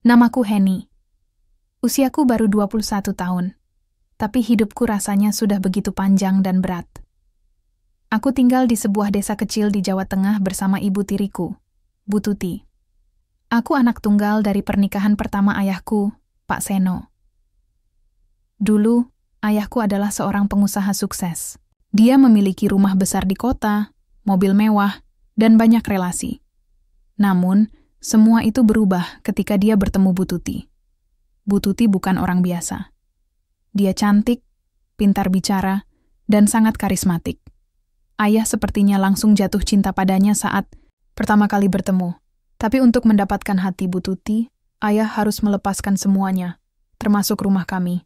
Namaku Heni. Usiaku baru 21 tahun, tapi hidupku rasanya sudah begitu panjang dan berat. Aku tinggal di sebuah desa kecil di Jawa Tengah bersama ibu tiriku, Bu Tuti. Aku anak tunggal dari pernikahan pertama ayahku, Pak Seno. Dulu, ayahku adalah seorang pengusaha sukses. Dia memiliki rumah besar di kota, mobil mewah, dan banyak relasi. Namun, semua itu berubah ketika dia bertemu Bu Tuti. Bu Tuti bukan orang biasa. Dia cantik, pintar bicara, dan sangat karismatik. Ayah sepertinya langsung jatuh cinta padanya saat pertama kali bertemu. Tapi untuk mendapatkan hati Bu Tuti, ayah harus melepaskan semuanya, termasuk rumah kami.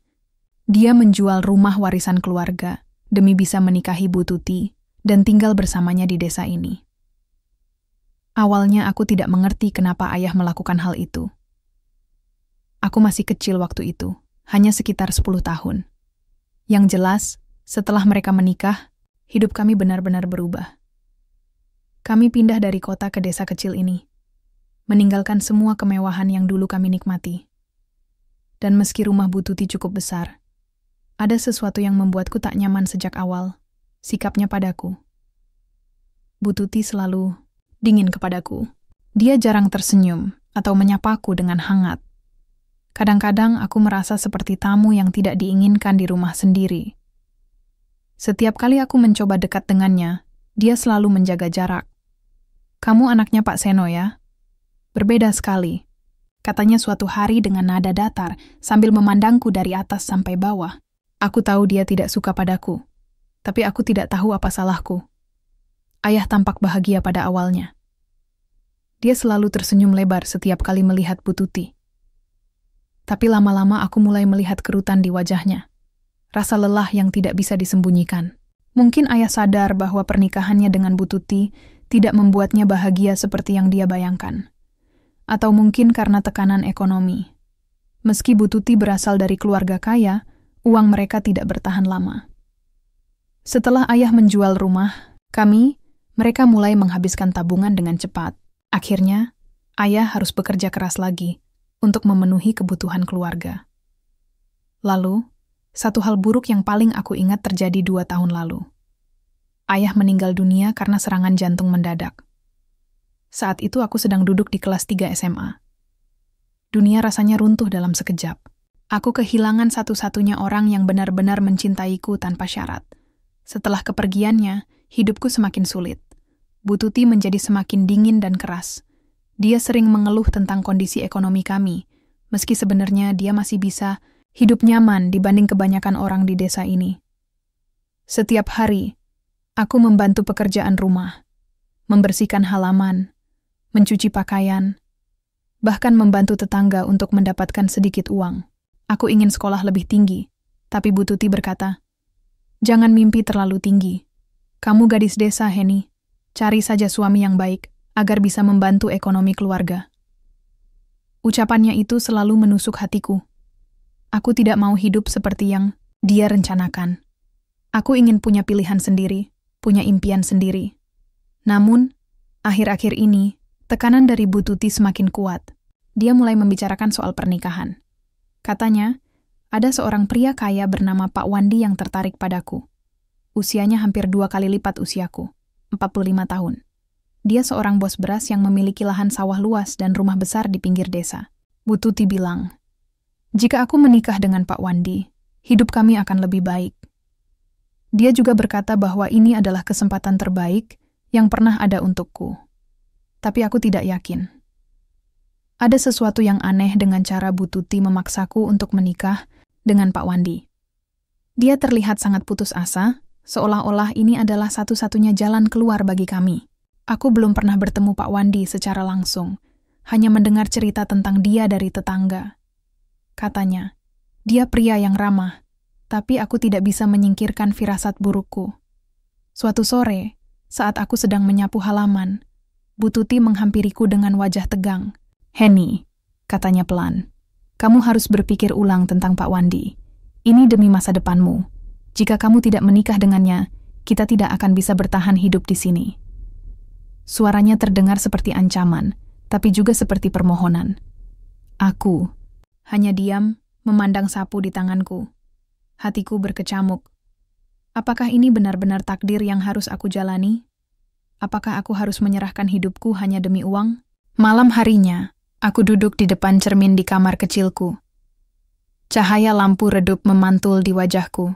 Dia menjual rumah warisan keluarga demi bisa menikahi Bu Tuti dan tinggal bersamanya di desa ini. Awalnya aku tidak mengerti kenapa ayah melakukan hal itu. Aku masih kecil waktu itu, hanya sekitar 10 tahun. Yang jelas, setelah mereka menikah, hidup kami benar-benar berubah. Kami pindah dari kota ke desa kecil ini, meninggalkan semua kemewahan yang dulu kami nikmati. Dan meski rumah Bu Tuti cukup besar, ada sesuatu yang membuatku tak nyaman sejak awal, sikapnya padaku. Bu Tuti selalu dingin kepadaku. Dia jarang tersenyum atau menyapaku dengan hangat. Kadang-kadang aku merasa seperti tamu yang tidak diinginkan di rumah sendiri. Setiap kali aku mencoba dekat dengannya, dia selalu menjaga jarak. "Kamu anaknya Pak Seno ya?" "Berbeda sekali," katanya suatu hari dengan nada datar sambil memandangku dari atas sampai bawah. Aku tahu dia tidak suka padaku, tapi aku tidak tahu apa salahku. Ayah tampak bahagia pada awalnya. Dia selalu tersenyum lebar setiap kali melihat Bu Tuti. Tapi lama-lama aku mulai melihat kerutan di wajahnya. Rasa lelah yang tidak bisa disembunyikan. Mungkin ayah sadar bahwa pernikahannya dengan Bu Tuti tidak membuatnya bahagia seperti yang dia bayangkan. Atau mungkin karena tekanan ekonomi. Meski Bu Tuti berasal dari keluarga kaya, uang mereka tidak bertahan lama. Setelah ayah menjual rumah, mereka mulai menghabiskan tabungan dengan cepat. Akhirnya, ayah harus bekerja keras lagi untuk memenuhi kebutuhan keluarga. Lalu, satu hal buruk yang paling aku ingat terjadi 2 tahun lalu. Ayah meninggal dunia karena serangan jantung mendadak. Saat itu aku sedang duduk di kelas 3 SMA. Dunia rasanya runtuh dalam sekejap. Aku kehilangan satu-satunya orang yang benar-benar mencintaiku tanpa syarat. Setelah kepergiannya, hidupku semakin sulit. Bu Tuti menjadi semakin dingin dan keras. Dia sering mengeluh tentang kondisi ekonomi kami, meski sebenarnya dia masih bisa hidup nyaman dibanding kebanyakan orang di desa ini. Setiap hari, aku membantu pekerjaan rumah, membersihkan halaman, mencuci pakaian, bahkan membantu tetangga untuk mendapatkan sedikit uang. Aku ingin sekolah lebih tinggi, tapi Bu Tuti berkata, "Jangan mimpi terlalu tinggi. Kamu gadis desa, Heni. Cari saja suami yang baik, agar bisa membantu ekonomi keluarga." Ucapannya itu selalu menusuk hatiku. Aku tidak mau hidup seperti yang dia rencanakan. Aku ingin punya pilihan sendiri, punya impian sendiri. Namun, akhir-akhir ini, tekanan dari Bu Tuti semakin kuat. Dia mulai membicarakan soal pernikahan. Katanya, ada seorang pria kaya bernama Pak Wandi yang tertarik padaku. Usianya hampir 2 kali lipat usiaku. 45 tahun. Dia seorang bos beras yang memiliki lahan sawah luas dan rumah besar di pinggir desa. Bu Tuti bilang, "Jika aku menikah dengan Pak Wandi, hidup kami akan lebih baik." Dia juga berkata bahwa ini adalah kesempatan terbaik yang pernah ada untukku. Tapi aku tidak yakin. Ada sesuatu yang aneh dengan cara Bu Tuti memaksaku untuk menikah dengan Pak Wandi. Dia terlihat sangat putus asa, seolah-olah ini adalah satu-satunya jalan keluar bagi kami. Aku belum pernah bertemu Pak Wandi secara langsung, hanya mendengar cerita tentang dia dari tetangga. Katanya, dia pria yang ramah, tapi aku tidak bisa menyingkirkan firasat burukku. Suatu sore, saat aku sedang menyapu halaman, Bu Tuti menghampiriku dengan wajah tegang. "Heni," katanya pelan, "kamu harus berpikir ulang tentang Pak Wandi. Ini demi masa depanmu. Jika kamu tidak menikah dengannya, kita tidak akan bisa bertahan hidup di sini." Suaranya terdengar seperti ancaman, tapi juga seperti permohonan. Aku hanya diam, memandang sapu di tanganku. Hatiku berkecamuk. Apakah ini benar-benar takdir yang harus aku jalani? Apakah aku harus menyerahkan hidupku hanya demi uang? Malam harinya, aku duduk di depan cermin di kamar kecilku. Cahaya lampu redup memantul di wajahku.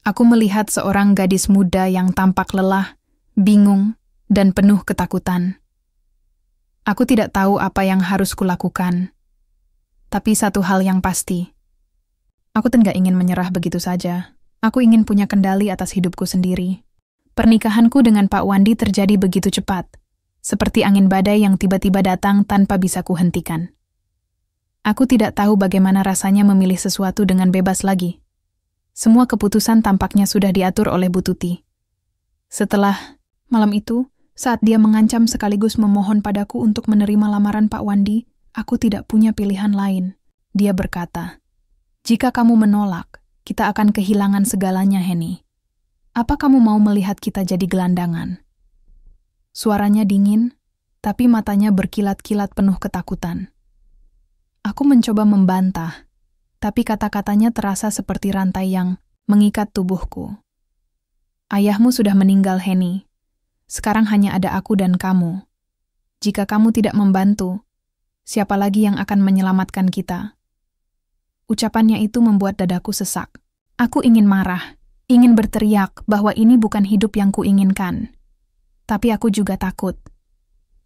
Aku melihat seorang gadis muda yang tampak lelah, bingung, dan penuh ketakutan. Aku tidak tahu apa yang harus kulakukan. Tapi satu hal yang pasti, aku tidak ingin menyerah begitu saja. Aku ingin punya kendali atas hidupku sendiri. Pernikahanku dengan Pak Wandi terjadi begitu cepat, seperti angin badai yang tiba-tiba datang tanpa bisa kuhentikan. Aku tidak tahu bagaimana rasanya memilih sesuatu dengan bebas lagi. Semua keputusan tampaknya sudah diatur oleh Bu Tuti. Setelah malam itu, saat dia mengancam sekaligus memohon padaku untuk menerima lamaran Pak Wandi, aku tidak punya pilihan lain. Dia berkata, "Jika kamu menolak, kita akan kehilangan segalanya, Heni. Apa kamu mau melihat kita jadi gelandangan?" Suaranya dingin, tapi matanya berkilat-kilat penuh ketakutan. Aku mencoba membantah, tapi kata-katanya terasa seperti rantai yang mengikat tubuhku. "Ayahmu sudah meninggal, Heni. Sekarang hanya ada aku dan kamu. Jika kamu tidak membantu, siapa lagi yang akan menyelamatkan kita?" Ucapannya itu membuat dadaku sesak. Aku ingin marah, ingin berteriak bahwa ini bukan hidup yang kuinginkan. Tapi aku juga takut.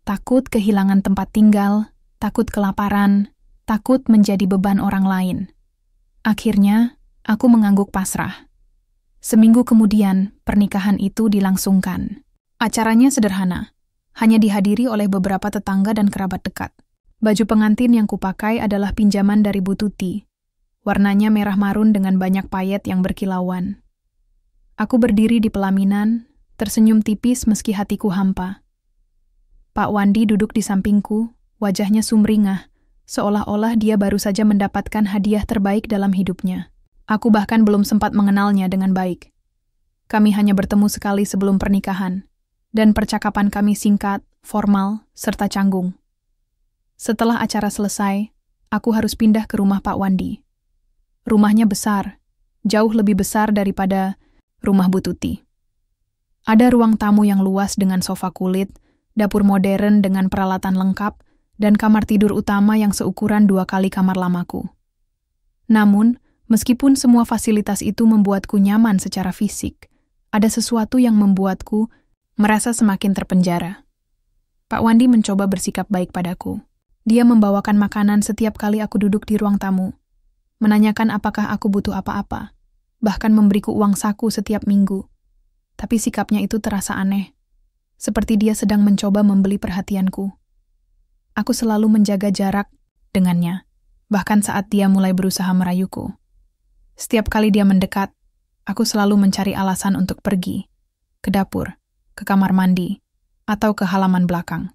Takut kehilangan tempat tinggal, takut kelaparan, takut menjadi beban orang lain. Akhirnya, aku mengangguk pasrah. Seminggu kemudian, pernikahan itu dilangsungkan. Acaranya sederhana, hanya dihadiri oleh beberapa tetangga dan kerabat dekat. Baju pengantin yang kupakai adalah pinjaman dari Bu Tuti. Warnanya merah marun dengan banyak payet yang berkilauan. Aku berdiri di pelaminan, tersenyum tipis meski hatiku hampa. Pak Wandi duduk di sampingku, wajahnya sumringah, seolah-olah dia baru saja mendapatkan hadiah terbaik dalam hidupnya. Aku bahkan belum sempat mengenalnya dengan baik. Kami hanya bertemu sekali sebelum pernikahan, dan percakapan kami singkat, formal, serta canggung. Setelah acara selesai, aku harus pindah ke rumah Pak Wandi. Rumahnya besar, jauh lebih besar daripada rumah Bu Tuti. Ada ruang tamu yang luas dengan sofa kulit, dapur modern dengan peralatan lengkap, dan kamar tidur utama yang seukuran 2 kali kamar lamaku. Namun, meskipun semua fasilitas itu membuatku nyaman secara fisik, ada sesuatu yang membuatku merasa semakin terpenjara. Pak Wandi mencoba bersikap baik padaku. Dia membawakan makanan setiap kali aku duduk di ruang tamu, menanyakan apakah aku butuh apa-apa, bahkan memberiku uang saku setiap minggu. Tapi sikapnya itu terasa aneh, seperti dia sedang mencoba membeli perhatianku. Aku selalu menjaga jarak dengannya, bahkan saat dia mulai berusaha merayuku. Setiap kali dia mendekat, aku selalu mencari alasan untuk pergi, ke dapur, ke kamar mandi, atau ke halaman belakang.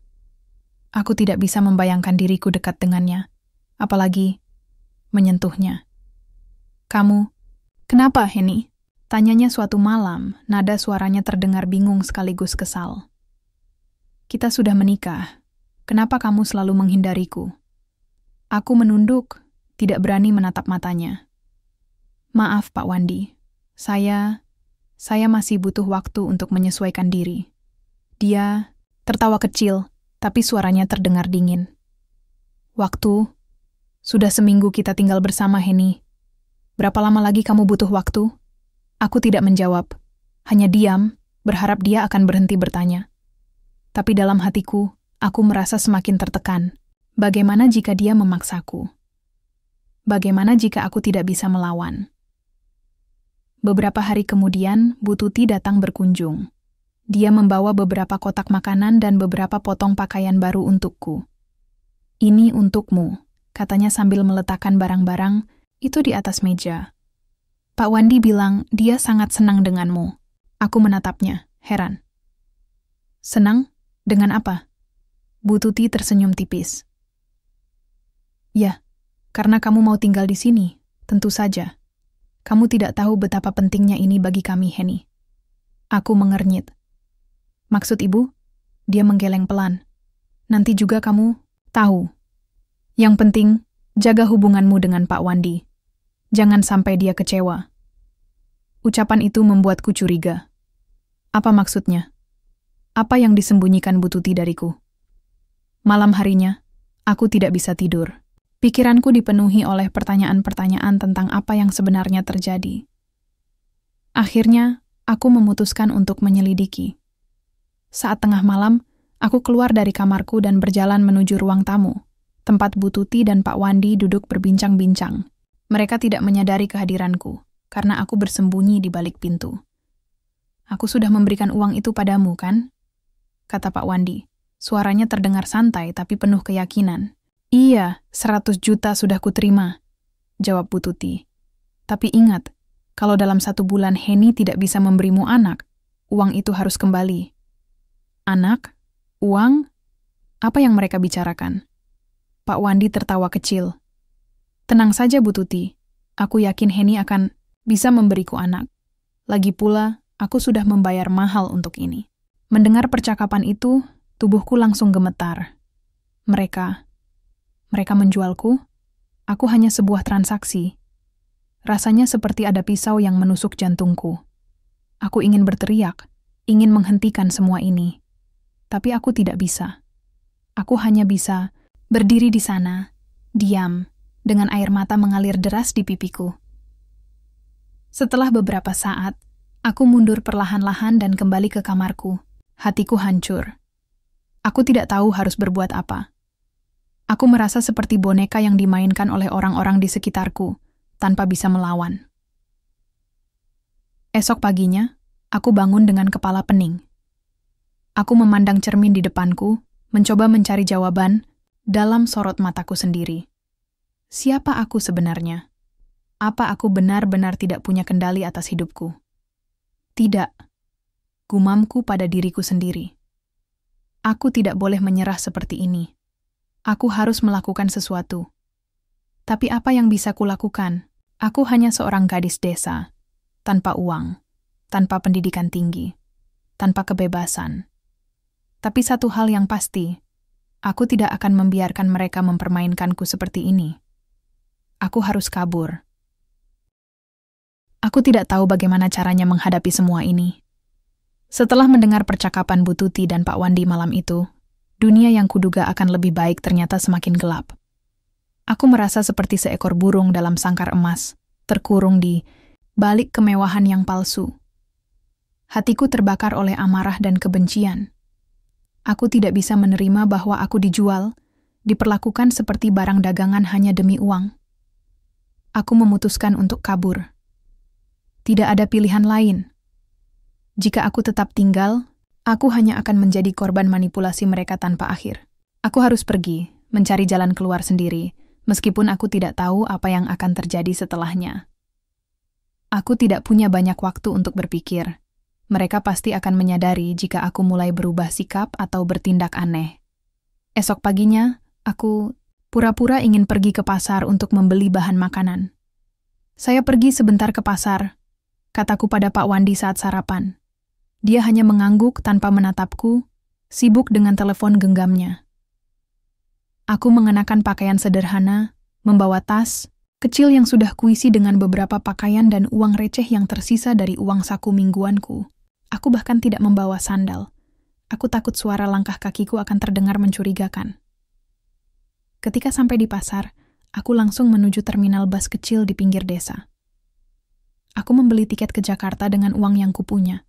Aku tidak bisa membayangkan diriku dekat dengannya, apalagi menyentuhnya. "Kamu, kenapa, Heni?" Tanyanya suatu malam, nada suaranya terdengar bingung sekaligus kesal. "Kita sudah menikah. Kenapa kamu selalu menghindariku?" Aku menunduk, tidak berani menatap matanya. "Maaf, Pak Wandi. Saya masih butuh waktu untuk menyesuaikan diri." Dia tertawa kecil, tapi suaranya terdengar dingin. "Waktu? Sudah seminggu kita tinggal bersama, Heni. Berapa lama lagi kamu butuh waktu?" Aku tidak menjawab, hanya diam, berharap dia akan berhenti bertanya. Tapi dalam hatiku, aku merasa semakin tertekan. Bagaimana jika dia memaksaku? Bagaimana jika aku tidak bisa melawan? Beberapa hari kemudian, Bu Tuti datang berkunjung. Dia membawa beberapa kotak makanan dan beberapa potong pakaian baru untukku. "Ini untukmu," katanya sambil meletakkan barang-barang itu di atas meja. "Pak Wandi bilang dia sangat senang denganmu." Aku menatapnya, heran. "Senang? Dengan apa?" Bu Tuti tersenyum tipis. "Ya, karena kamu mau tinggal di sini, tentu saja. Kamu tidak tahu betapa pentingnya ini bagi kami, Heni." Aku mengernyit. "Maksud ibu?" Dia menggeleng pelan. "Nanti juga kamu tahu." Yang penting, jaga hubunganmu dengan Pak Wandi. Jangan sampai dia kecewa. Ucapan itu membuatku curiga. Apa maksudnya? Apa yang disembunyikan Bu Tuti dariku? Malam harinya, aku tidak bisa tidur. Pikiranku dipenuhi oleh pertanyaan-pertanyaan tentang apa yang sebenarnya terjadi. Akhirnya, aku memutuskan untuk menyelidiki. Saat tengah malam, aku keluar dari kamarku dan berjalan menuju ruang tamu, tempat Bu Tuti dan Pak Wandi duduk berbincang-bincang. Mereka tidak menyadari kehadiranku, karena aku bersembunyi di balik pintu. Aku sudah memberikan uang itu padamu, kan? Kata Pak Wandi. Suaranya terdengar santai tapi penuh keyakinan. Iya, 100 juta sudah kuterima, jawab Bu Tuti. Tapi ingat, kalau dalam 1 bulan Heni tidak bisa memberimu anak, uang itu harus kembali. Anak? Uang? Apa yang mereka bicarakan? Pak Wandi tertawa kecil. Tenang saja Bu Tuti, aku yakin Heni akan bisa memberiku anak. Lagi pula, aku sudah membayar mahal untuk ini. Mendengar percakapan itu, tubuhku langsung gemetar. Mereka menjualku? Aku hanya sebuah transaksi. Rasanya seperti ada pisau yang menusuk jantungku. Aku ingin berteriak, ingin menghentikan semua ini. Tapi aku tidak bisa. Aku hanya bisa berdiri di sana, diam, dengan air mata mengalir deras di pipiku. Setelah beberapa saat, aku mundur perlahan-lahan dan kembali ke kamarku. Hatiku hancur. Aku tidak tahu harus berbuat apa. Aku merasa seperti boneka yang dimainkan oleh orang-orang di sekitarku, tanpa bisa melawan. Esok paginya, aku bangun dengan kepala pening. Aku memandang cermin di depanku, mencoba mencari jawaban dalam sorot mataku sendiri. Siapa aku sebenarnya? Apa aku benar-benar tidak punya kendali atas hidupku? Tidak. Gumamku pada diriku sendiri. Aku tidak boleh menyerah seperti ini. Aku harus melakukan sesuatu. Tapi apa yang bisa kulakukan? Aku hanya seorang gadis desa, tanpa uang, tanpa pendidikan tinggi, tanpa kebebasan. Tapi satu hal yang pasti, aku tidak akan membiarkan mereka mempermainkanku seperti ini. Aku harus kabur. Aku tidak tahu bagaimana caranya menghadapi semua ini. Setelah mendengar percakapan Bu Tuti dan Pak Wandi malam itu, dunia yang kuduga akan lebih baik ternyata semakin gelap. Aku merasa seperti seekor burung dalam sangkar emas, terkurung di balik kemewahan yang palsu. Hatiku terbakar oleh amarah dan kebencian. Aku tidak bisa menerima bahwa aku dijual, diperlakukan seperti barang dagangan hanya demi uang. Aku memutuskan untuk kabur. Tidak ada pilihan lain. Jika aku tetap tinggal, aku hanya akan menjadi korban manipulasi mereka tanpa akhir. Aku harus pergi, mencari jalan keluar sendiri, meskipun aku tidak tahu apa yang akan terjadi setelahnya. Aku tidak punya banyak waktu untuk berpikir. Mereka pasti akan menyadari jika aku mulai berubah sikap atau bertindak aneh. Esok paginya, aku pura-pura ingin pergi ke pasar untuk membeli bahan makanan. Saya pergi sebentar ke pasar, kataku pada Pak Wandi saat sarapan. Dia hanya mengangguk tanpa menatapku, sibuk dengan telepon genggamnya. Aku mengenakan pakaian sederhana, membawa tas kecil yang sudah kuisi dengan beberapa pakaian dan uang receh yang tersisa dari uang saku mingguanku. Aku bahkan tidak membawa sandal. Aku takut suara langkah kakiku akan terdengar mencurigakan. Ketika sampai di pasar, aku langsung menuju terminal bus kecil di pinggir desa. Aku membeli tiket ke Jakarta dengan uang yang kupunya.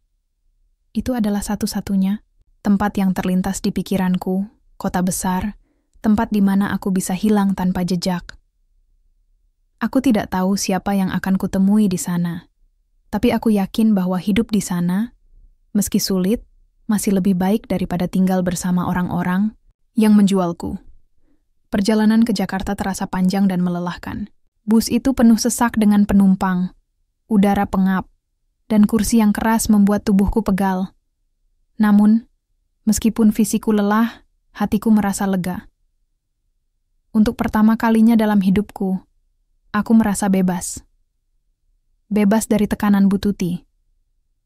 Itu adalah satu-satunya tempat yang terlintas di pikiranku, kota besar, tempat di mana aku bisa hilang tanpa jejak. Aku tidak tahu siapa yang akan kutemui di sana, tapi aku yakin bahwa hidup di sana, meski sulit, masih lebih baik daripada tinggal bersama orang-orang yang menjualku. Perjalanan ke Jakarta terasa panjang dan melelahkan. Bus itu penuh sesak dengan penumpang, udara pengap, dan kursi yang keras membuat tubuhku pegal. Namun, meskipun fisikku lelah, hatiku merasa lega. Untuk pertama kalinya dalam hidupku, aku merasa bebas. Bebas dari tekanan Bu Tuti,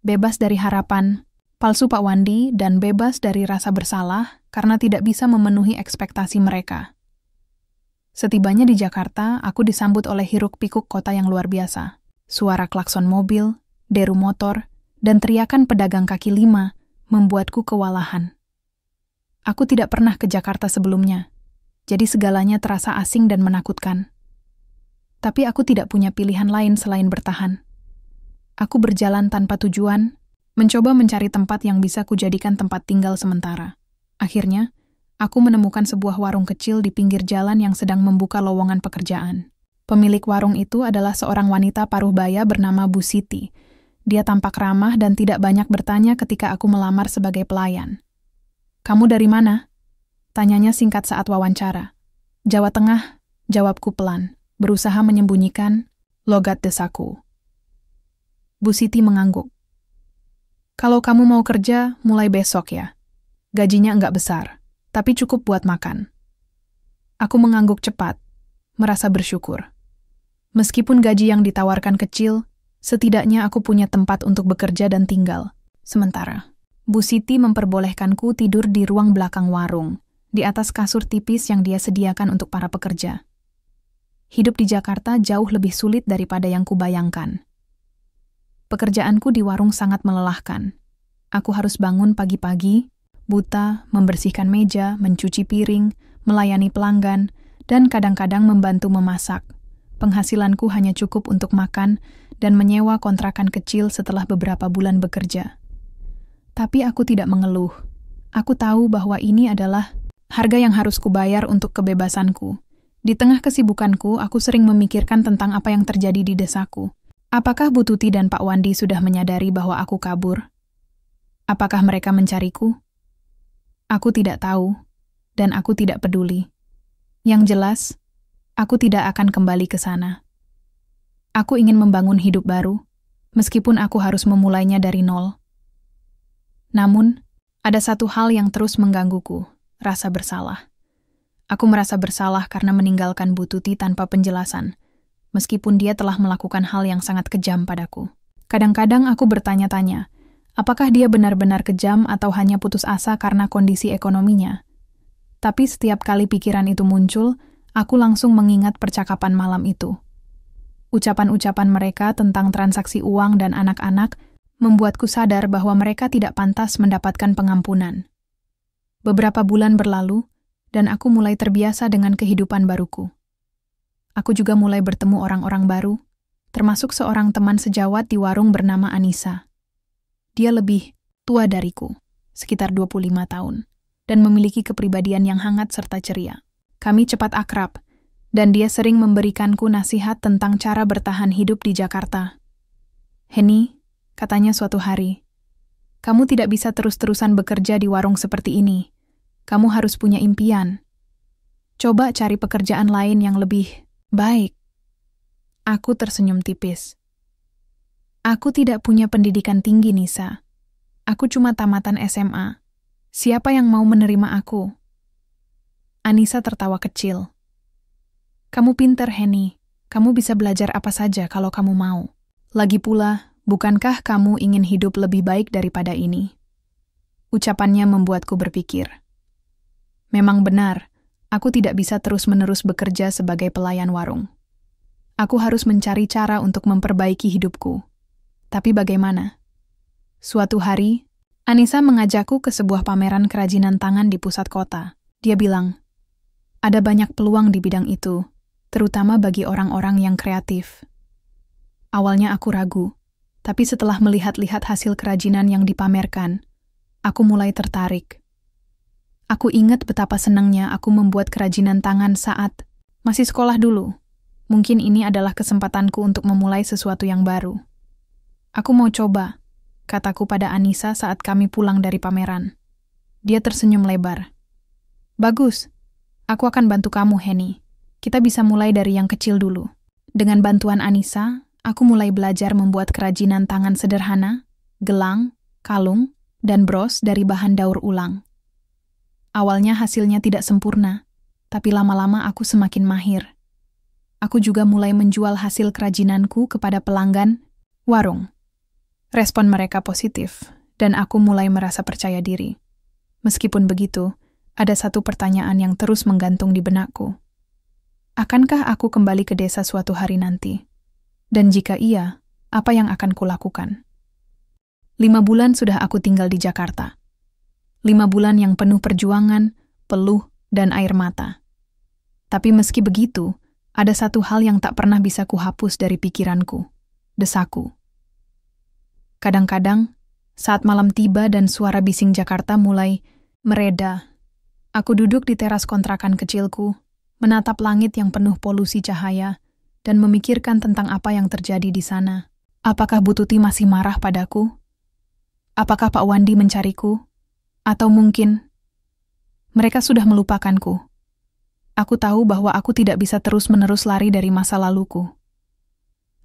bebas dari harapan palsu Pak Wandi, dan bebas dari rasa bersalah karena tidak bisa memenuhi ekspektasi mereka. Setibanya di Jakarta, aku disambut oleh hiruk-pikuk kota yang luar biasa. Suara klakson mobil, deru motor, dan teriakan pedagang kaki lima membuatku kewalahan. Aku tidak pernah ke Jakarta sebelumnya, jadi segalanya terasa asing dan menakutkan. Tapi aku tidak punya pilihan lain selain bertahan. Aku berjalan tanpa tujuan, mencoba mencari tempat yang bisa kujadikan tempat tinggal sementara. Akhirnya, aku menemukan sebuah warung kecil di pinggir jalan yang sedang membuka lowongan pekerjaan. Pemilik warung itu adalah seorang wanita paruh baya bernama Bu Siti. Dia tampak ramah dan tidak banyak bertanya ketika aku melamar sebagai pelayan. "Kamu dari mana?" Tanyanya singkat saat wawancara. "Jawa Tengah," jawabku pelan, berusaha menyembunyikan logat desaku. Bu Siti mengangguk. "Kalau kamu mau kerja, mulai besok ya. Gajinya enggak besar, tapi cukup buat makan." Aku mengangguk cepat, merasa bersyukur. Meskipun gaji yang ditawarkan kecil, setidaknya aku punya tempat untuk bekerja dan tinggal. Sementara, Bu Siti memperbolehkanku tidur di ruang belakang warung, di atas kasur tipis yang dia sediakan untuk para pekerja. Hidup di Jakarta jauh lebih sulit daripada yang kubayangkan. Pekerjaanku di warung sangat melelahkan. Aku harus bangun pagi-pagi, buta, membersihkan meja, mencuci piring, melayani pelanggan, dan kadang-kadang membantu memasak. Penghasilanku hanya cukup untuk makan dan menyewa kontrakan kecil setelah beberapa bulan bekerja. Tapi aku tidak mengeluh. Aku tahu bahwa ini adalah harga yang harus kubayar untuk kebebasanku. Di tengah kesibukanku, aku sering memikirkan tentang apa yang terjadi di desaku. Apakah Bu Tuti dan Pak Wandi sudah menyadari bahwa aku kabur? Apakah mereka mencariku? Aku tidak tahu, dan aku tidak peduli. Yang jelas, aku tidak akan kembali ke sana. Aku ingin membangun hidup baru, meskipun aku harus memulainya dari nol. Namun, ada satu hal yang terus menggangguku, rasa bersalah. Aku merasa bersalah karena meninggalkan Bu Tuti tanpa penjelasan, meskipun dia telah melakukan hal yang sangat kejam padaku. Kadang-kadang aku bertanya-tanya, apakah dia benar-benar kejam atau hanya putus asa karena kondisi ekonominya? Tapi setiap kali pikiran itu muncul, aku langsung mengingat percakapan malam itu. Ucapan-ucapan mereka tentang transaksi uang dan anak-anak membuatku sadar bahwa mereka tidak pantas mendapatkan pengampunan. Beberapa bulan berlalu, dan aku mulai terbiasa dengan kehidupan baruku. Aku juga mulai bertemu orang-orang baru, termasuk seorang teman sejawat di warung bernama Anissa. Dia lebih tua dariku, sekitar 25 tahun, dan memiliki kepribadian yang hangat serta ceria. Kami cepat akrab, dan dia sering memberikanku nasihat tentang cara bertahan hidup di Jakarta. "Henny," katanya suatu hari, "kamu tidak bisa terus-terusan bekerja di warung seperti ini. Kamu harus punya impian. Coba cari pekerjaan lain yang lebih baik." Aku tersenyum tipis. "Aku tidak punya pendidikan tinggi, Nisa. Aku cuma tamatan SMA. Siapa yang mau menerima aku?" Anissa tertawa kecil. "Kamu pinter, Henny. Kamu bisa belajar apa saja kalau kamu mau. Lagi pula, bukankah kamu ingin hidup lebih baik daripada ini?" Ucapannya membuatku berpikir. Memang benar, aku tidak bisa terus-menerus bekerja sebagai pelayan warung. Aku harus mencari cara untuk memperbaiki hidupku. Tapi bagaimana? Suatu hari, Anissa mengajakku ke sebuah pameran kerajinan tangan di pusat kota. Dia bilang, ada banyak peluang di bidang itu, terutama bagi orang-orang yang kreatif. Awalnya aku ragu, tapi setelah melihat-lihat hasil kerajinan yang dipamerkan, aku mulai tertarik. Aku ingat betapa senangnya aku membuat kerajinan tangan saat masih sekolah dulu. Mungkin ini adalah kesempatanku untuk memulai sesuatu yang baru. "Aku mau coba," kataku pada Anissa saat kami pulang dari pameran. Dia tersenyum lebar. "Bagus, aku akan bantu kamu, Henny. Kita bisa mulai dari yang kecil dulu." Dengan bantuan Anissa, aku mulai belajar membuat kerajinan tangan sederhana, gelang, kalung, dan bros dari bahan daur ulang. Awalnya hasilnya tidak sempurna, tapi lama-lama aku semakin mahir. Aku juga mulai menjual hasil kerajinanku kepada pelanggan warung. Respon mereka positif, dan aku mulai merasa percaya diri. Meskipun begitu, ada satu pertanyaan yang terus menggantung di benakku. Akankah aku kembali ke desa suatu hari nanti? Dan jika iya, apa yang akan kulakukan? 5 bulan sudah aku tinggal di Jakarta. 5 bulan yang penuh perjuangan, peluh, dan air mata. Tapi meski begitu, ada satu hal yang tak pernah bisa kuhapus dari pikiranku, desaku. Kadang-kadang, saat malam tiba dan suara bising Jakarta mulai mereda, aku duduk di teras kontrakan kecilku, menatap langit yang penuh polusi cahaya, dan memikirkan tentang apa yang terjadi di sana. Apakah Bu Tuti masih marah padaku? Apakah Pak Wandi mencariku? Atau mungkin mereka sudah melupakanku? Aku tahu bahwa aku tidak bisa terus-menerus lari dari masa laluku.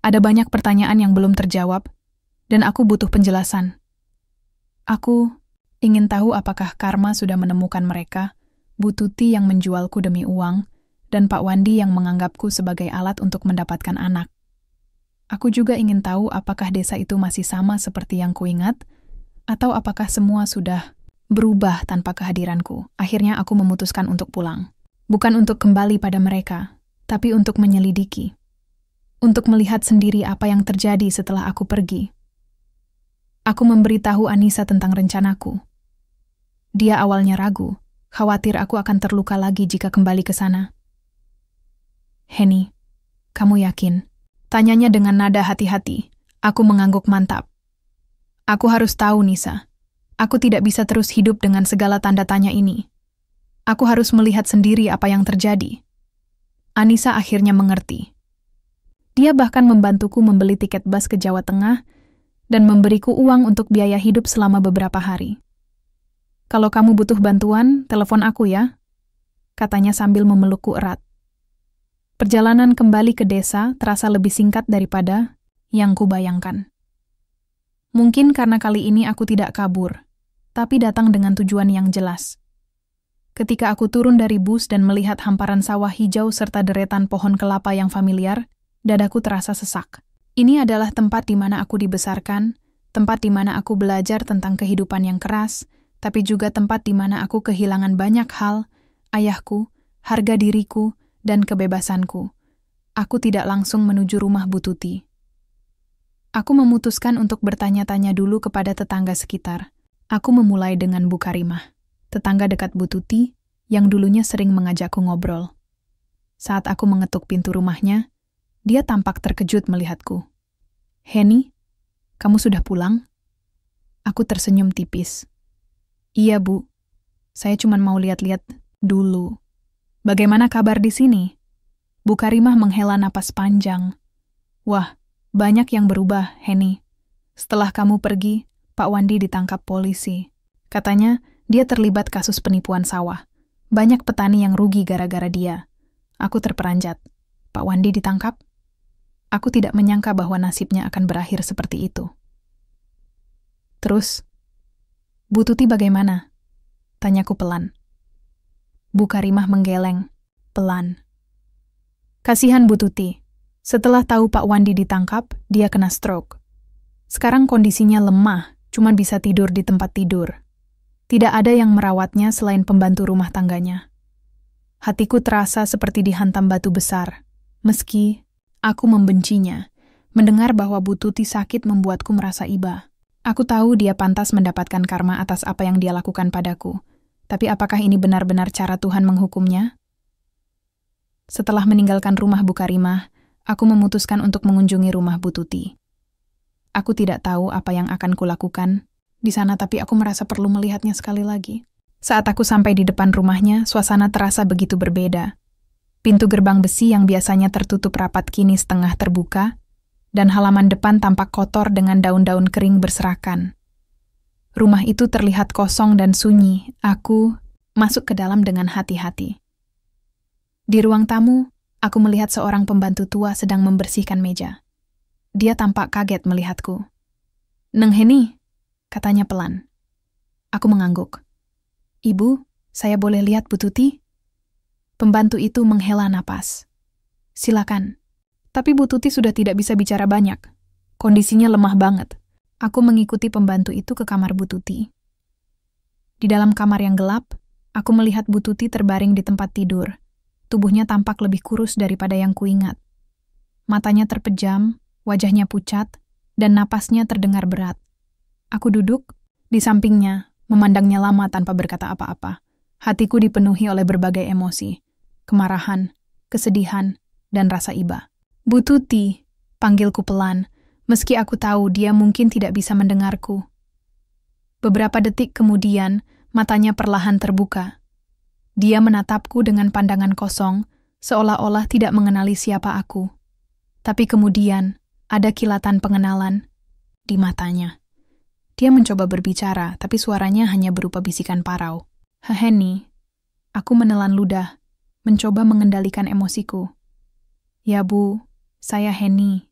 Ada banyak pertanyaan yang belum terjawab, dan aku butuh penjelasan. Aku ingin tahu apakah karma sudah menemukan mereka, Bu Tuti yang menjualku demi uang, dan Pak Wandi yang menganggapku sebagai alat untuk mendapatkan anak. Aku juga ingin tahu apakah desa itu masih sama seperti yang kuingat, atau apakah semua sudah berubah tanpa kehadiranku. Akhirnya aku memutuskan untuk pulang. Bukan untuk kembali pada mereka, tapi untuk menyelidiki. Untuk melihat sendiri apa yang terjadi setelah aku pergi. Aku memberitahu Anissa tentang rencanaku. Dia awalnya ragu, khawatir aku akan terluka lagi jika kembali ke sana. "Henny, kamu yakin?" Tanyanya dengan nada hati-hati. Aku mengangguk mantap. "Aku harus tahu, Nisa. Aku tidak bisa terus hidup dengan segala tanda tanya ini. Aku harus melihat sendiri apa yang terjadi." Anissa akhirnya mengerti. Dia bahkan membantuku membeli tiket bus ke Jawa Tengah dan memberiku uang untuk biaya hidup selama beberapa hari. "Kalau kamu butuh bantuan, telepon aku ya," katanya sambil memelukku erat. Perjalanan kembali ke desa terasa lebih singkat daripada yang kubayangkan. Mungkin karena kali ini aku tidak kabur, tapi datang dengan tujuan yang jelas. Ketika aku turun dari bus dan melihat hamparan sawah hijau serta deretan pohon kelapa yang familiar, dadaku terasa sesak. Ini adalah tempat di mana aku dibesarkan, tempat di mana aku belajar tentang kehidupan yang keras, tapi juga tempat di mana aku kehilangan banyak hal, ayahku, harga diriku, dan kebebasanku. Aku tidak langsung menuju rumah Bu Tuti. Aku memutuskan untuk bertanya-tanya dulu kepada tetangga sekitar. Aku memulai dengan Bu Karimah, tetangga dekat Bu Tuti, yang dulunya sering mengajakku ngobrol. Saat aku mengetuk pintu rumahnya, dia tampak terkejut melihatku. "Henny, kamu sudah pulang?" Aku tersenyum tipis. "Iya, Bu. Saya cuma mau lihat-lihat dulu." "Bagaimana kabar di sini?" Bu Karimah menghela napas panjang. "Wah, banyak yang berubah, Henny. Setelah kamu pergi, Pak Wandi ditangkap polisi. Katanya, dia terlibat kasus penipuan sawah. Banyak petani yang rugi gara-gara dia. Aku terperanjat. Pak Wandi ditangkap? Aku tidak menyangka bahwa nasibnya akan berakhir seperti itu." "Terus, Bu Tuti bagaimana?" tanyaku pelan. Bu Karimah menggeleng, pelan. "Kasihan Bu Tuti. Setelah tahu Pak Wandi ditangkap, dia kena stroke. Sekarang kondisinya lemah, cuma bisa tidur di tempat tidur. Tidak ada yang merawatnya selain pembantu rumah tangganya. Hatiku terasa seperti dihantam batu besar. Meski aku membencinya, mendengar bahwa Bu Tuti sakit membuatku merasa iba. Aku tahu dia pantas mendapatkan karma atas apa yang dia lakukan padaku. Tapi apakah ini benar-benar cara Tuhan menghukumnya? Setelah meninggalkan rumah Bu Karimah, aku memutuskan untuk mengunjungi rumah Bu Tuti. Aku tidak tahu apa yang akan kulakukan di sana, tapi aku merasa perlu melihatnya sekali lagi. Saat aku sampai di depan rumahnya, suasana terasa begitu berbeda. Pintu gerbang besi yang biasanya tertutup rapat kini setengah terbuka, dan halaman depan tampak kotor dengan daun-daun kering berserakan. Rumah itu terlihat kosong dan sunyi. Aku masuk ke dalam dengan hati-hati. Di ruang tamu, aku melihat seorang pembantu tua sedang membersihkan meja. Dia tampak kaget melihatku. "Neng Henny," katanya pelan. Aku mengangguk. "Ibu, saya boleh lihat Bu Tuti?" Pembantu itu menghela napas. "Silakan." Tapi Bu Tuti sudah tidak bisa bicara banyak. Kondisinya lemah banget. Aku mengikuti pembantu itu ke kamar Bu Tuti. Di dalam kamar yang gelap, aku melihat Bu Tuti terbaring di tempat tidur. tubuhnya tampak lebih kurus daripada yang kuingat. Matanya terpejam, wajahnya pucat, dan napasnya terdengar berat. Aku duduk di sampingnya, memandangnya lama tanpa berkata apa-apa. Hatiku dipenuhi oleh berbagai emosi, kemarahan, kesedihan, dan rasa iba. Bu Tuti, panggilku pelan, meski aku tahu dia mungkin tidak bisa mendengarku. Beberapa detik kemudian, matanya perlahan terbuka. Dia menatapku dengan pandangan kosong, seolah-olah tidak mengenali siapa aku. Tapi kemudian, ada kilatan pengenalan di matanya. Dia mencoba berbicara, tapi suaranya hanya berupa bisikan parau. Heni, aku menelan ludah, mencoba mengendalikan emosiku. Ya Bu, saya Heni.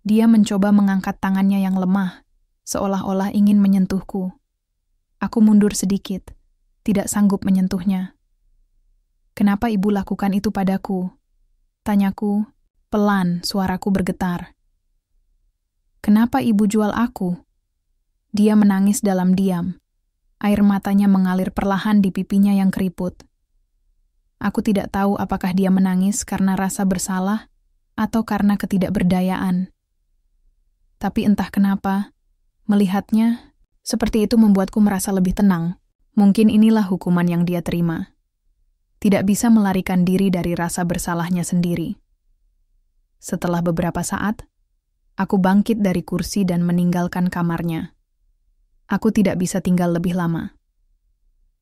Dia mencoba mengangkat tangannya yang lemah, seolah-olah ingin menyentuhku. Aku mundur sedikit, tidak sanggup menyentuhnya. Kenapa Ibu lakukan itu padaku? Tanyaku, pelan suaraku bergetar. Kenapa Ibu jual aku? Dia menangis dalam diam. Air matanya mengalir perlahan di pipinya yang keriput. Aku tidak tahu apakah dia menangis karena rasa bersalah atau karena ketidakberdayaan. Tapi entah kenapa, melihatnya, seperti itu membuatku merasa lebih tenang. Mungkin inilah hukuman yang dia terima. Tidak bisa melarikan diri dari rasa bersalahnya sendiri. Setelah beberapa saat, aku bangkit dari kursi dan meninggalkan kamarnya. Aku tidak bisa tinggal lebih lama.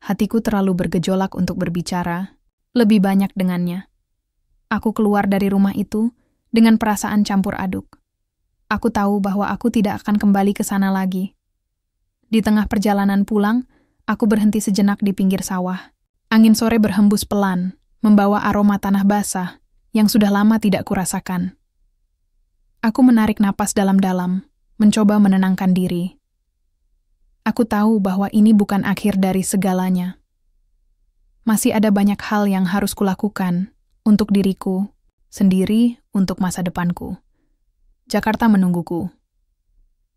Hatiku terlalu bergejolak untuk berbicara, lebih banyak dengannya. Aku keluar dari rumah itu dengan perasaan campur aduk. Aku tahu bahwa aku tidak akan kembali ke sana lagi. Di tengah perjalanan pulang, aku berhenti sejenak di pinggir sawah. Angin sore berhembus pelan, membawa aroma tanah basah yang sudah lama tidak kurasakan. Aku menarik napas dalam-dalam, mencoba menenangkan diri. Aku tahu bahwa ini bukan akhir dari segalanya. Masih ada banyak hal yang harus kulakukan untuk diriku, sendiri untuk masa depanku. Jakarta menungguku.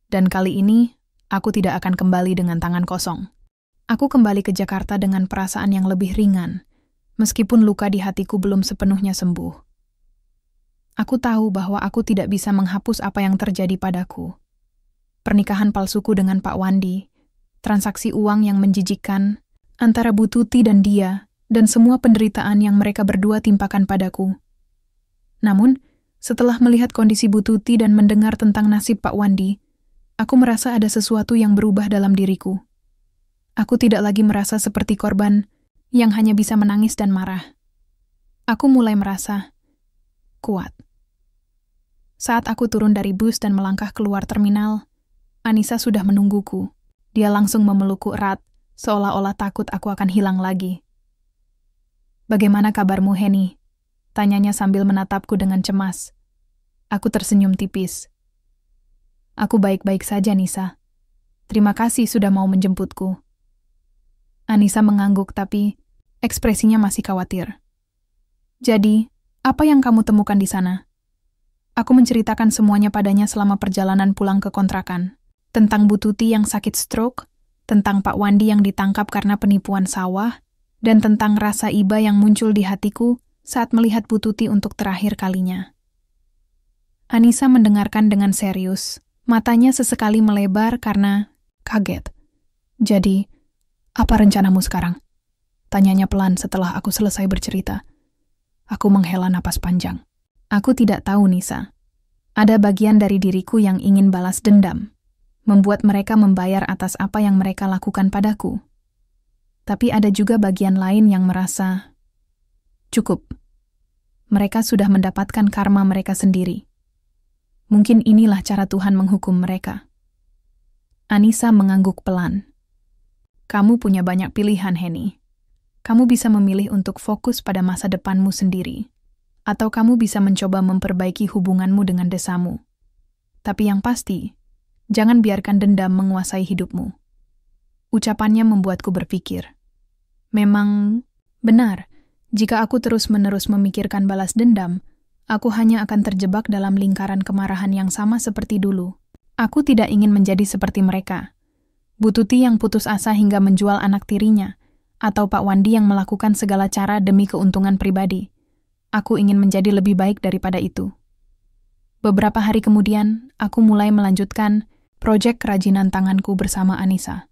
Dan kali ini, aku tidak akan kembali dengan tangan kosong. Aku kembali ke Jakarta dengan perasaan yang lebih ringan, meskipun luka di hatiku belum sepenuhnya sembuh. Aku tahu bahwa aku tidak bisa menghapus apa yang terjadi padaku. Pernikahan palsuku dengan Pak Wandi, transaksi uang yang menjijikkan antara Bu Tuti dan dia, dan semua penderitaan yang mereka berdua timpakan padaku. Namun, setelah melihat kondisi Bu Tuti dan mendengar tentang nasib Pak Wandi, aku merasa ada sesuatu yang berubah dalam diriku. Aku tidak lagi merasa seperti korban yang hanya bisa menangis dan marah. Aku mulai merasa kuat. Saat aku turun dari bus dan melangkah keluar terminal, Anissa sudah menungguku. Dia langsung memelukku erat, seolah-olah takut aku akan hilang lagi. "Bagaimana kabarmu, Heni?" tanyanya sambil menatapku dengan cemas. Aku tersenyum tipis. "Aku baik-baik saja, Nisa. Terima kasih sudah mau menjemputku." Anissa mengangguk tapi ekspresinya masih khawatir. "Jadi, apa yang kamu temukan di sana?" Aku menceritakan semuanya padanya selama perjalanan pulang ke kontrakan. Tentang Bu Tuti yang sakit stroke, tentang Pak Wandi yang ditangkap karena penipuan sawah, dan tentang rasa iba yang muncul di hatiku saat melihat Bu Tuti untuk terakhir kalinya. Anissa mendengarkan dengan serius. Matanya sesekali melebar karena kaget. "Jadi, apa rencanamu sekarang?" tanyanya pelan setelah aku selesai bercerita. Aku menghela napas panjang. Aku tidak tahu, Nisa. Ada bagian dari diriku yang ingin balas dendam, membuat mereka membayar atas apa yang mereka lakukan padaku. Tapi ada juga bagian lain yang merasa, cukup. Mereka sudah mendapatkan karma mereka sendiri. Mungkin inilah cara Tuhan menghukum mereka. Anissa mengangguk pelan. "Kamu punya banyak pilihan, Heni. Kamu bisa memilih untuk fokus pada masa depanmu sendiri, atau kamu bisa mencoba memperbaiki hubunganmu dengan desamu. Tapi yang pasti, jangan biarkan dendam menguasai hidupmu." Ucapannya membuatku berpikir. Memang benar, jika aku terus-menerus memikirkan balas dendam, aku hanya akan terjebak dalam lingkaran kemarahan yang sama seperti dulu. Aku tidak ingin menjadi seperti mereka. Bu Tuti yang putus asa hingga menjual anak tirinya, atau Pak Wandi yang melakukan segala cara demi keuntungan pribadi. Aku ingin menjadi lebih baik daripada itu. Beberapa hari kemudian, aku mulai melanjutkan proyek kerajinan tanganku bersama Anissa.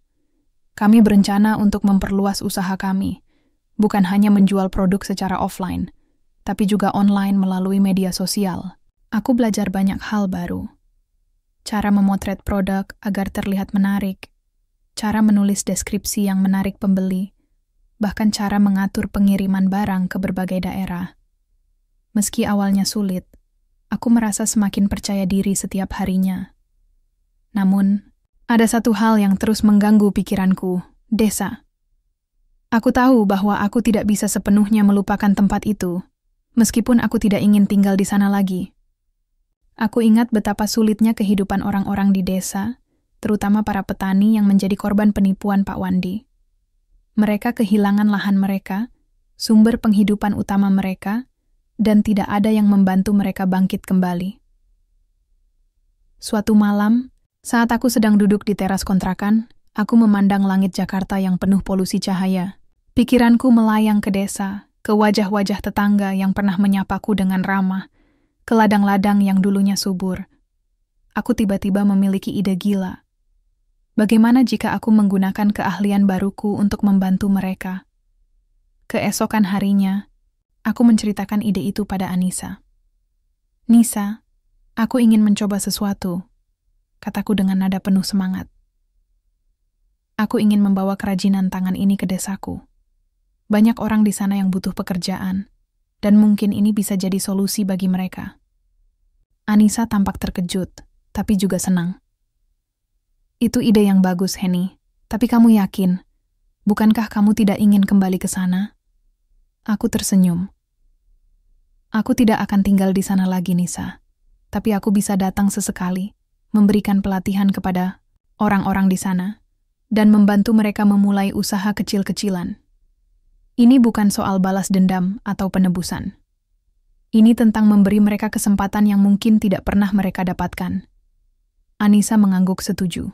Kami berencana untuk memperluas usaha kami, bukan hanya menjual produk secara offline, tapi juga online melalui media sosial. Aku belajar banyak hal baru. Cara memotret produk agar terlihat menarik, cara menulis deskripsi yang menarik pembeli, bahkan cara mengatur pengiriman barang ke berbagai daerah. Meski awalnya sulit, aku merasa semakin percaya diri setiap harinya. Namun, ada satu hal yang terus mengganggu pikiranku, desa. Aku tahu bahwa aku tidak bisa sepenuhnya melupakan tempat itu, meskipun aku tidak ingin tinggal di sana lagi. Aku ingat betapa sulitnya kehidupan orang-orang di desa, terutama para petani yang menjadi korban penipuan Pak Wandi. Mereka kehilangan lahan mereka, sumber penghidupan utama mereka, dan tidak ada yang membantu mereka bangkit kembali. Suatu malam, saat aku sedang duduk di teras kontrakan, aku memandang langit Jakarta yang penuh polusi cahaya. Pikiranku melayang ke desa, ke wajah-wajah tetangga yang pernah menyapaku dengan ramah, ke ladang-ladang yang dulunya subur. Aku tiba-tiba memiliki ide gila. Bagaimana jika aku menggunakan keahlian baruku untuk membantu mereka? Keesokan harinya, aku menceritakan ide itu pada Anissa. "Nisa, aku ingin mencoba sesuatu," kataku dengan nada penuh semangat. "Aku ingin membawa kerajinan tangan ini ke desaku. Banyak orang di sana yang butuh pekerjaan, dan mungkin ini bisa jadi solusi bagi mereka." Anissa tampak terkejut, tapi juga senang. "Itu ide yang bagus, Henny. Tapi kamu yakin? Bukankah kamu tidak ingin kembali ke sana?" Aku tersenyum. "Aku tidak akan tinggal di sana lagi, Nisa. Tapi aku bisa datang sesekali, memberikan pelatihan kepada orang-orang di sana, dan membantu mereka memulai usaha kecil-kecilan. Ini bukan soal balas dendam atau penebusan. Ini tentang memberi mereka kesempatan yang mungkin tidak pernah mereka dapatkan." Anissa mengangguk setuju.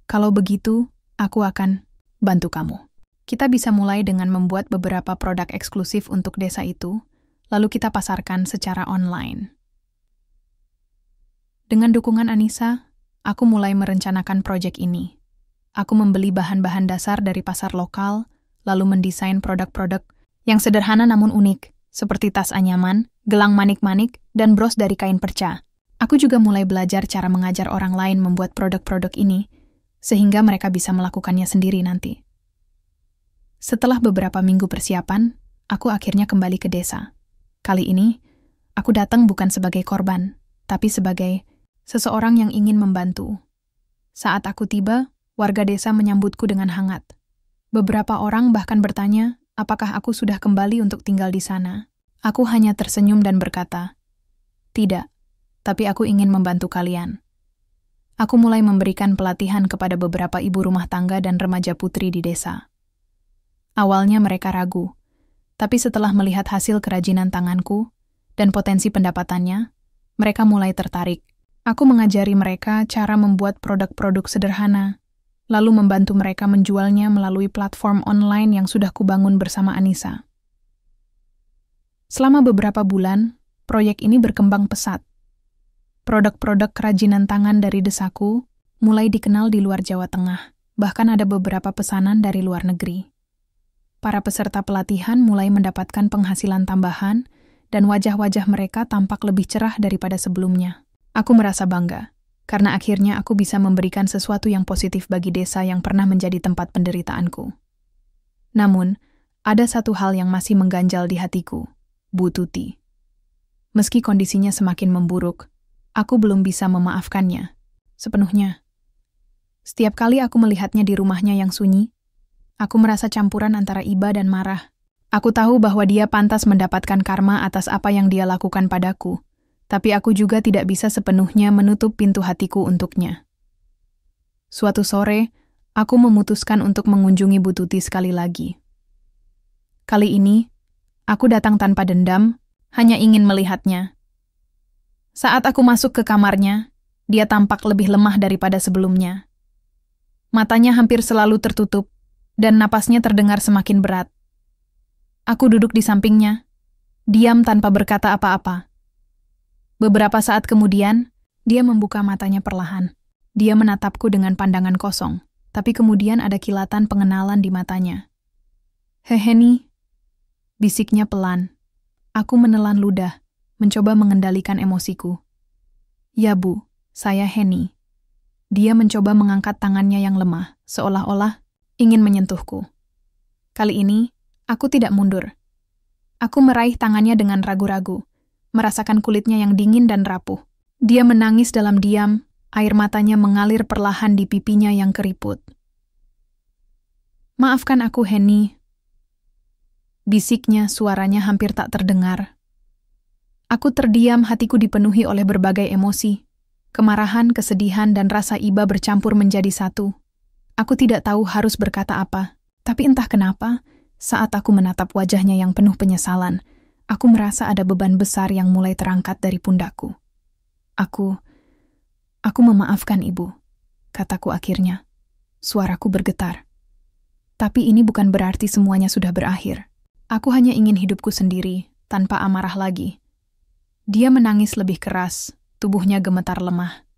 "Kalau begitu, aku akan bantu kamu. Kita bisa mulai dengan membuat beberapa produk eksklusif untuk desa itu, lalu kita pasarkan secara online." Dengan dukungan Anissa, aku mulai merencanakan proyek ini. Aku membeli bahan-bahan dasar dari pasar lokal, lalu mendesain produk-produk yang sederhana namun unik, seperti tas anyaman, gelang manik-manik, dan bros dari kain perca. Aku juga mulai belajar cara mengajar orang lain membuat produk-produk ini, sehingga mereka bisa melakukannya sendiri nanti. Setelah beberapa minggu persiapan, aku akhirnya kembali ke desa. Kali ini, aku datang bukan sebagai korban, tapi sebagai seseorang yang ingin membantu. Saat aku tiba, warga desa menyambutku dengan hangat. Beberapa orang bahkan bertanya, apakah aku sudah kembali untuk tinggal di sana. Aku hanya tersenyum dan berkata, "Tidak, tapi aku ingin membantu kalian." Aku mulai memberikan pelatihan kepada beberapa ibu rumah tangga dan remaja putri di desa. Awalnya mereka ragu, tapi setelah melihat hasil kerajinan tanganku dan potensi pendapatannya, mereka mulai tertarik. Aku mengajari mereka cara membuat produk-produk sederhana, lalu membantu mereka menjualnya melalui platform online yang sudah kubangun bersama Anissa. Selama beberapa bulan, proyek ini berkembang pesat. Produk-produk kerajinan tangan dari desaku mulai dikenal di luar Jawa Tengah, bahkan ada beberapa pesanan dari luar negeri. Para peserta pelatihan mulai mendapatkan penghasilan tambahan, dan wajah-wajah mereka tampak lebih cerah daripada sebelumnya. Aku merasa bangga, karena akhirnya aku bisa memberikan sesuatu yang positif bagi desa yang pernah menjadi tempat penderitaanku. Namun, ada satu hal yang masih mengganjal di hatiku, Bu Tuti. Meski kondisinya semakin memburuk, aku belum bisa memaafkannya sepenuhnya. Setiap kali aku melihatnya di rumahnya yang sunyi, aku merasa campuran antara iba dan marah. Aku tahu bahwa dia pantas mendapatkan karma atas apa yang dia lakukan padaku, tapi aku juga tidak bisa sepenuhnya menutup pintu hatiku untuknya. Suatu sore, aku memutuskan untuk mengunjungi Bu Tuti sekali lagi. Kali ini, aku datang tanpa dendam, hanya ingin melihatnya. Saat aku masuk ke kamarnya, dia tampak lebih lemah daripada sebelumnya. Matanya hampir selalu tertutup, dan napasnya terdengar semakin berat. Aku duduk di sampingnya, diam tanpa berkata apa-apa. Beberapa saat kemudian, dia membuka matanya perlahan. Dia menatapku dengan pandangan kosong, tapi kemudian ada kilatan pengenalan di matanya. "Heheni," bisiknya pelan. Aku menelan ludah, mencoba mengendalikan emosiku. "Ya Bu, saya Henny." Dia mencoba mengangkat tangannya yang lemah, seolah-olah ingin menyentuhku. Kali ini, aku tidak mundur. Aku meraih tangannya dengan ragu-ragu, merasakan kulitnya yang dingin dan rapuh. Dia menangis dalam diam, air matanya mengalir perlahan di pipinya yang keriput. "Maafkan aku, Henny." Bisiknya, suaranya hampir tak terdengar. Aku terdiam, hatiku dipenuhi oleh berbagai emosi. Kemarahan, kesedihan, dan rasa iba bercampur menjadi satu. Aku tidak tahu harus berkata apa, tapi entah kenapa, saat aku menatap wajahnya yang penuh penyesalan, aku merasa ada beban besar yang mulai terangkat dari pundakku. Aku memaafkan Ibu, kataku akhirnya. Suaraku bergetar. Tapi ini bukan berarti semuanya sudah berakhir. Aku hanya ingin hidupku sendiri, tanpa amarah lagi. Dia menangis lebih keras, tubuhnya gemetar lemah.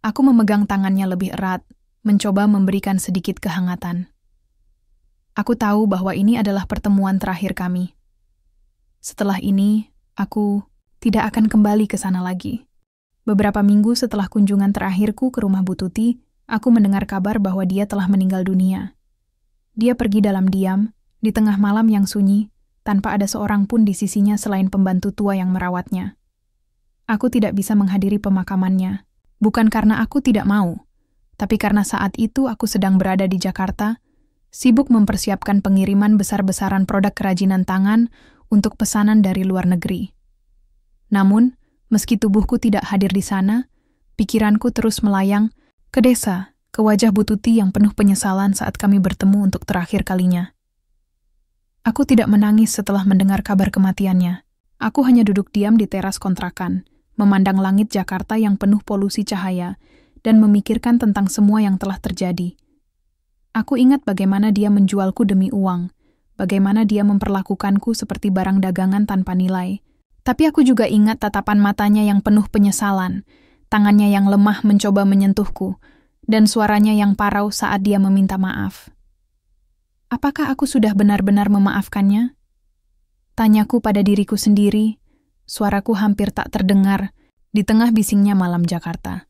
Aku memegang tangannya lebih erat, mencoba memberikan sedikit kehangatan. Aku tahu bahwa ini adalah pertemuan terakhir kami. Setelah ini, aku tidak akan kembali ke sana lagi. Beberapa minggu setelah kunjungan terakhirku ke rumah Bu Tuti, aku mendengar kabar bahwa dia telah meninggal dunia. Dia pergi dalam diam, di tengah malam yang sunyi, tanpa ada seorang pun di sisinya selain pembantu tua yang merawatnya. Aku tidak bisa menghadiri pemakamannya, bukan karena aku tidak mau, tapi karena saat itu aku sedang berada di Jakarta, sibuk mempersiapkan pengiriman besar-besaran produk kerajinan tangan untuk pesanan dari luar negeri. Namun, meski tubuhku tidak hadir di sana, pikiranku terus melayang ke desa, ke wajah Bu Tuti yang penuh penyesalan saat kami bertemu untuk terakhir kalinya. Aku tidak menangis setelah mendengar kabar kematiannya. Aku hanya duduk diam di teras kontrakan, memandang langit Jakarta yang penuh polusi cahaya, dan memikirkan tentang semua yang telah terjadi. Aku ingat bagaimana dia menjualku demi uang, bagaimana dia memperlakukanku seperti barang dagangan tanpa nilai. Tapi aku juga ingat tatapan matanya yang penuh penyesalan, tangannya yang lemah mencoba menyentuhku, dan suaranya yang parau saat dia meminta maaf. Apakah aku sudah benar-benar memaafkannya? Tanyaku pada diriku sendiri, suaraku hampir tak terdengar di tengah bisingnya malam Jakarta.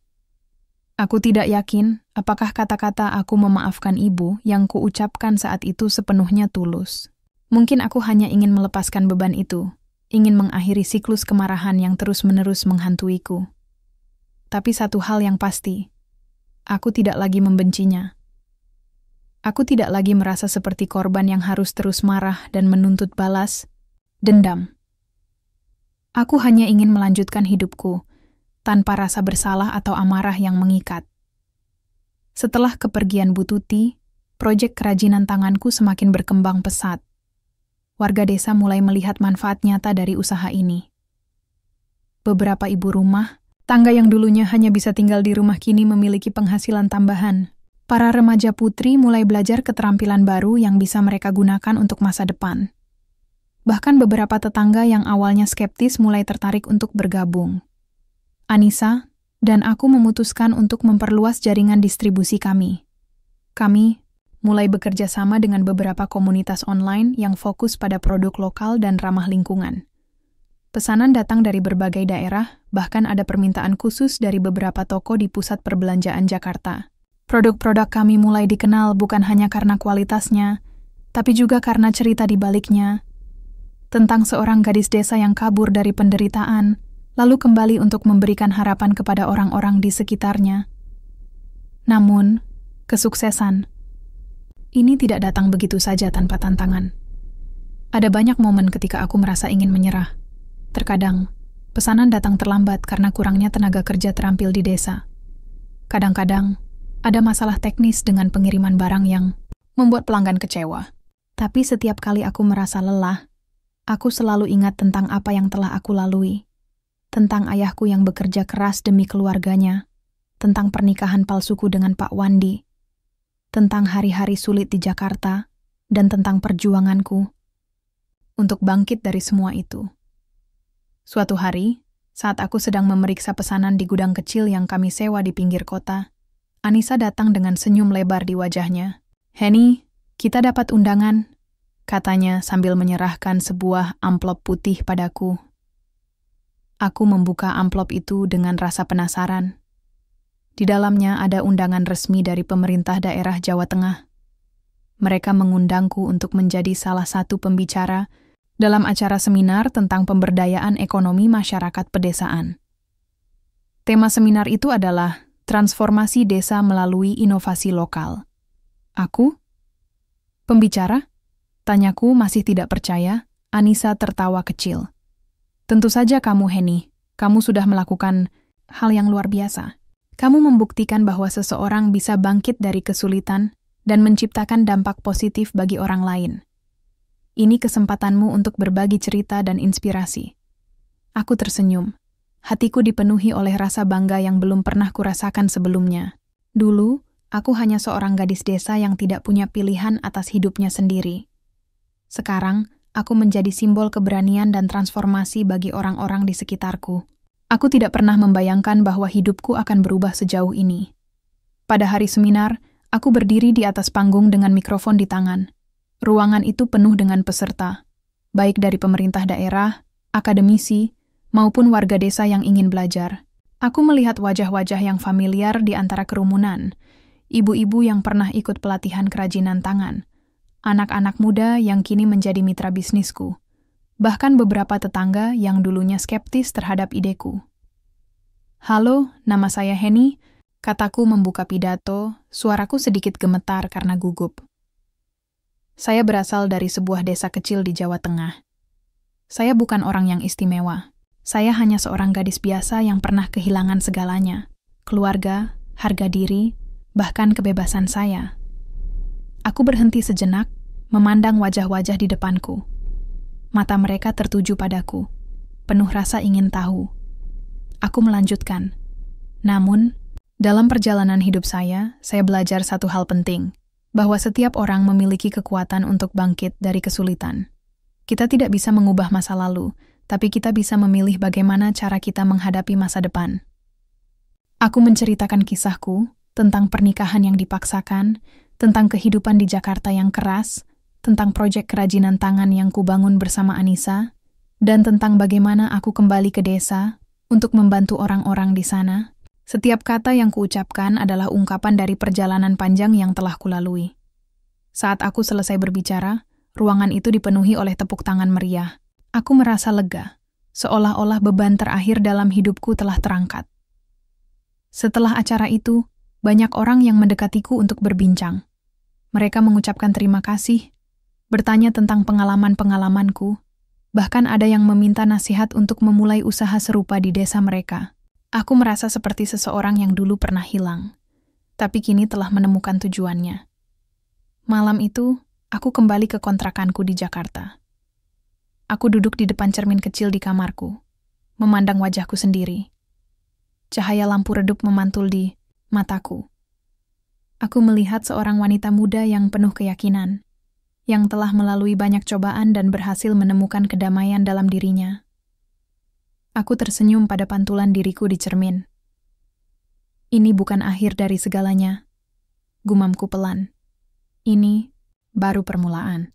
Aku tidak yakin apakah kata-kata aku memaafkan ibu yang kuucapkan saat itu sepenuhnya tulus. Mungkin aku hanya ingin melepaskan beban itu, ingin mengakhiri siklus kemarahan yang terus-menerus menghantuiku. Tapi satu hal yang pasti, aku tidak lagi membencinya. Aku tidak lagi merasa seperti korban yang harus terus marah dan menuntut balas, dendam. Aku hanya ingin melanjutkan hidupku, tanpa rasa bersalah atau amarah yang mengikat. Setelah kepergian Bu Tuti, proyek kerajinan tanganku semakin berkembang pesat. Warga desa mulai melihat manfaat nyata dari usaha ini. Beberapa ibu rumah tangga yang dulunya hanya bisa tinggal di rumah kini memiliki penghasilan tambahan. Para remaja putri mulai belajar keterampilan baru yang bisa mereka gunakan untuk masa depan. Bahkan beberapa tetangga yang awalnya skeptis mulai tertarik untuk bergabung. Anissa dan aku memutuskan untuk memperluas jaringan distribusi kami. Kami mulai bekerja sama dengan beberapa komunitas online yang fokus pada produk lokal dan ramah lingkungan. Pesanan datang dari berbagai daerah, bahkan ada permintaan khusus dari beberapa toko di pusat perbelanjaan Jakarta. Produk-produk kami mulai dikenal bukan hanya karena kualitasnya, tapi juga karena cerita di baliknya, tentang seorang gadis desa yang kabur dari penderitaan, lalu kembali untuk memberikan harapan kepada orang-orang di sekitarnya. Namun, kesuksesan ini tidak datang begitu saja tanpa tantangan. Ada banyak momen ketika aku merasa ingin menyerah. Terkadang, pesanan datang terlambat karena kurangnya tenaga kerja terampil di desa. Kadang-kadang, ada masalah teknis dengan pengiriman barang yang membuat pelanggan kecewa. Tapi setiap kali aku merasa lelah, aku selalu ingat tentang apa yang telah aku lalui. Tentang ayahku yang bekerja keras demi keluarganya. Tentang pernikahan palsuku dengan Pak Wandi. tentang hari-hari sulit di Jakarta, dan tentang perjuanganku untuk bangkit dari semua itu. Suatu hari, saat aku sedang memeriksa pesanan di gudang kecil yang kami sewa di pinggir kota, Anissa datang dengan senyum lebar di wajahnya. "Henny, kita dapat undangan," katanya sambil menyerahkan sebuah amplop putih padaku. Aku membuka amplop itu dengan rasa penasaran. Di dalamnya ada undangan resmi dari pemerintah daerah Jawa Tengah. Mereka mengundangku untuk menjadi salah satu pembicara dalam acara seminar tentang pemberdayaan ekonomi masyarakat pedesaan. Tema seminar itu adalah transformasi desa melalui inovasi lokal. "Aku? Pembicara?" Tanyaku masih tidak percaya. Anissa tertawa kecil. "Tentu saja kamu, Henny. Kamu sudah melakukan hal yang luar biasa. Kamu membuktikan bahwa seseorang bisa bangkit dari kesulitan dan menciptakan dampak positif bagi orang lain. Ini kesempatanmu untuk berbagi cerita dan inspirasi." Aku tersenyum. Hatiku dipenuhi oleh rasa bangga yang belum pernah kurasakan sebelumnya. Dulu, aku hanya seorang gadis desa yang tidak punya pilihan atas hidupnya sendiri. Sekarang, aku menjadi simbol keberanian dan transformasi bagi orang-orang di sekitarku. Aku tidak pernah membayangkan bahwa hidupku akan berubah sejauh ini. Pada hari seminar, aku berdiri di atas panggung dengan mikrofon di tangan. Ruangan itu penuh dengan peserta, baik dari pemerintah daerah, akademisi, maupun warga desa yang ingin belajar. Aku melihat wajah-wajah yang familiar di antara kerumunan, ibu-ibu yang pernah ikut pelatihan kerajinan tangan, anak-anak muda yang kini menjadi mitra bisnisku, bahkan beberapa tetangga yang dulunya skeptis terhadap ideku. "Halo, nama saya Henny," kataku membuka pidato, suaraku sedikit gemetar karena gugup. "Saya berasal dari sebuah desa kecil di Jawa Tengah. Saya bukan orang yang istimewa. Saya hanya seorang gadis biasa yang pernah kehilangan segalanya, keluarga, harga diri, bahkan kebebasan saya." Aku berhenti sejenak, memandang wajah-wajah di depanku. Mata mereka tertuju padaku, penuh rasa ingin tahu. Aku melanjutkan. "Namun, dalam perjalanan hidup saya belajar satu hal penting, bahwa setiap orang memiliki kekuatan untuk bangkit dari kesulitan. Kita tidak bisa mengubah masa lalu, tapi kita bisa memilih bagaimana cara kita menghadapi masa depan." Aku menceritakan kisahku tentang pernikahan yang dipaksakan, tentang kehidupan di Jakarta yang keras, tentang proyek kerajinan tangan yang kubangun bersama Anissa, dan tentang bagaimana aku kembali ke desa untuk membantu orang-orang di sana. Setiap kata yang kuucapkan adalah ungkapan dari perjalanan panjang yang telah kulalui. Saat aku selesai berbicara, ruangan itu dipenuhi oleh tepuk tangan meriah. Aku merasa lega, seolah-olah beban terakhir dalam hidupku telah terangkat. Setelah acara itu, banyak orang yang mendekatiku untuk berbincang. Mereka mengucapkan terima kasih, bertanya tentang pengalaman-pengalamanku, bahkan ada yang meminta nasihat untuk memulai usaha serupa di desa mereka. Aku merasa seperti seseorang yang dulu pernah hilang, tapi kini telah menemukan tujuannya. Malam itu, aku kembali ke kontrakanku di Jakarta. Aku duduk di depan cermin kecil di kamarku, memandang wajahku sendiri. Cahaya lampu redup memantul di mataku. Aku melihat seorang wanita muda yang penuh keyakinan, yang telah melalui banyak cobaan dan berhasil menemukan kedamaian dalam dirinya. Aku tersenyum pada pantulan diriku di cermin. "Ini bukan akhir dari segalanya," gumamku pelan. "Ini baru permulaan."